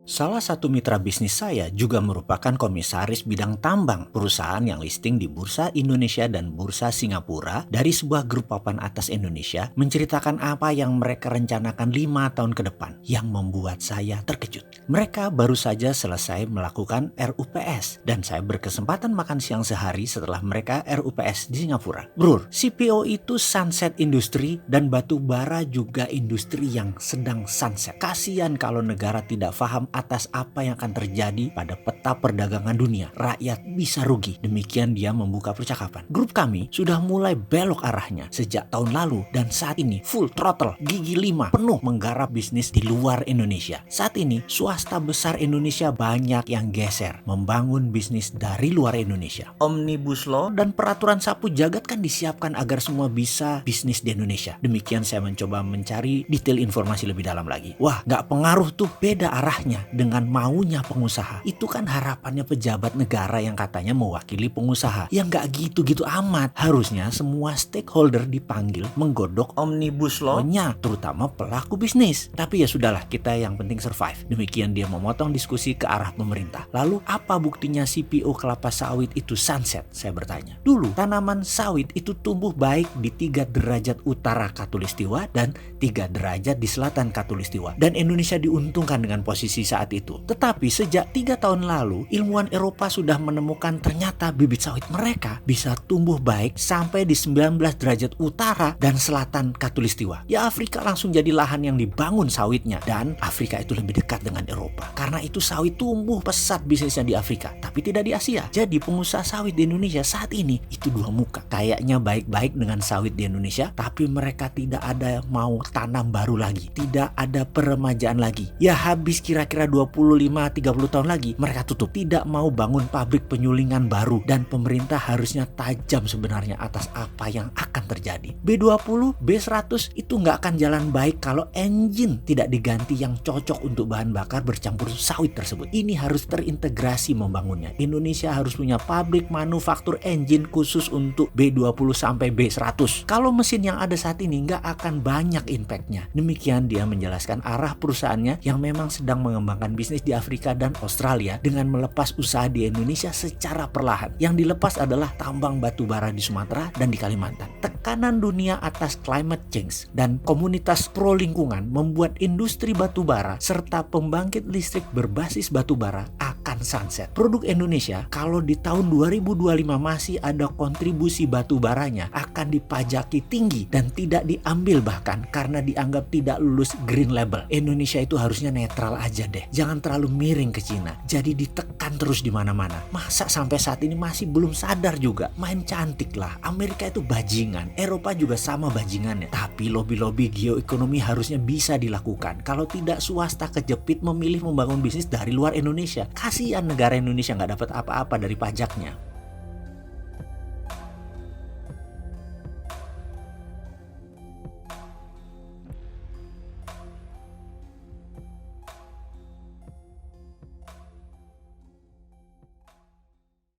Salah satu mitra bisnis saya juga merupakan komisaris bidang tambang perusahaan yang listing di Bursa Indonesia dan Bursa Singapura dari sebuah grup papan atas Indonesia menceritakan apa yang mereka rencanakan 5 tahun ke depan yang membuat saya terkejut. Mereka baru saja selesai melakukan RUPS dan saya berkesempatan makan siang sehari setelah mereka RUPS di Singapura. Bro, CPO itu sunset industri dan batu bara juga industri yang sedang sunset. Kasian kalau negara tidak paham atas apa yang akan terjadi pada peta perdagangan dunia. Rakyat bisa rugi. Demikian dia membuka percakapan. Grup kami sudah mulai belok arahnya sejak tahun lalu dan saat ini full throttle, gigi 5, penuh menggarap bisnis di luar Indonesia. Saat ini swasta besar Indonesia banyak yang geser membangun bisnis dari luar Indonesia. Omnibus Law dan peraturan sapu jagat kan disiapkan agar semua bisa bisnis di Indonesia. Demikian saya mencoba mencari detail informasi lebih dalam lagi. Wah, nggak pengaruh tuh, beda arahnya dengan maunya pengusaha. Itu kan harapannya pejabat negara yang katanya mewakili pengusaha. Ya nggak gitu-gitu amat. Harusnya semua stakeholder dipanggil menggodok Omnibus Law-nya, terutama pelaku bisnis. Tapi ya sudahlah, kita yang penting survive. Demikian dia memotong diskusi ke arah pemerintah. Lalu apa buktinya CPO kelapa sawit itu sunset? Saya bertanya. Dulu tanaman sawit itu tumbuh baik di 3 derajat utara Khatulistiwa dan 3 derajat di selatan Khatulistiwa. Dan Indonesia diuntungkan dengan posisi saat itu. Tetapi sejak 3 tahun lalu, ilmuwan Eropa sudah menemukan ternyata bibit sawit mereka bisa tumbuh baik sampai di 19 derajat utara dan selatan Khatulistiwa. Ya, Afrika langsung jadi lahan yang dibangun sawitnya, dan Afrika itu lebih dekat dengan Eropa. Karena itu sawit tumbuh pesat bisnisnya di Afrika, tapi tidak di Asia. Jadi pengusaha sawit di Indonesia saat ini itu dua muka. Kayaknya baik-baik dengan sawit di Indonesia, tapi mereka tidak ada mau tanam baru lagi. Tidak ada peremajaan lagi. Ya habis kira-kira 25-30 tahun lagi mereka tutup. Tidak mau bangun pabrik penyulingan baru, dan pemerintah harusnya tajam sebenarnya atas apa yang akan terjadi. B20, B100 itu nggak akan jalan baik kalau engine tidak diganti yang cocok untuk bahan bakar bercampur sawit tersebut. Ini harus terintegrasi membangunnya. Indonesia harus punya pabrik manufaktur engine khusus untuk B20 sampai B100. Kalau mesin yang ada saat ini nggak akan banyak impactnya. Demikian dia menjelaskan arah perusahaannya yang memang sedang mengembangkan bisnis di Afrika dan Australia dengan melepas usaha di Indonesia secara perlahan. Yang dilepas adalah tambang batu bara di Sumatera dan di Kalimantan. Tekanan dunia atas climate change dan komunitas pro lingkungan membuat industri batu bara serta pembangkit listrik berbasis batu bara akan sunset. Produk Indonesia kalau di tahun 2025 masih ada kontribusi batu baranya akan dipajaki tinggi dan tidak diambil bahkan karena dianggap tidak lulus green label. Indonesia itu harusnya netral aja deh. Jangan terlalu miring ke Cina. Jadi ditekan terus di mana-mana. Masa sampai saat ini masih belum sadar juga? Main cantik lah. Amerika itu bajingan. Eropa juga sama bajingannya. Tapi lobby-lobby geoekonomi harusnya bisa dilakukan. Kalau tidak swasta kejepit memilih membangun bisnis dari luar Indonesia. Kasihan negara Indonesia nggak dapat apa-apa dari pajaknya.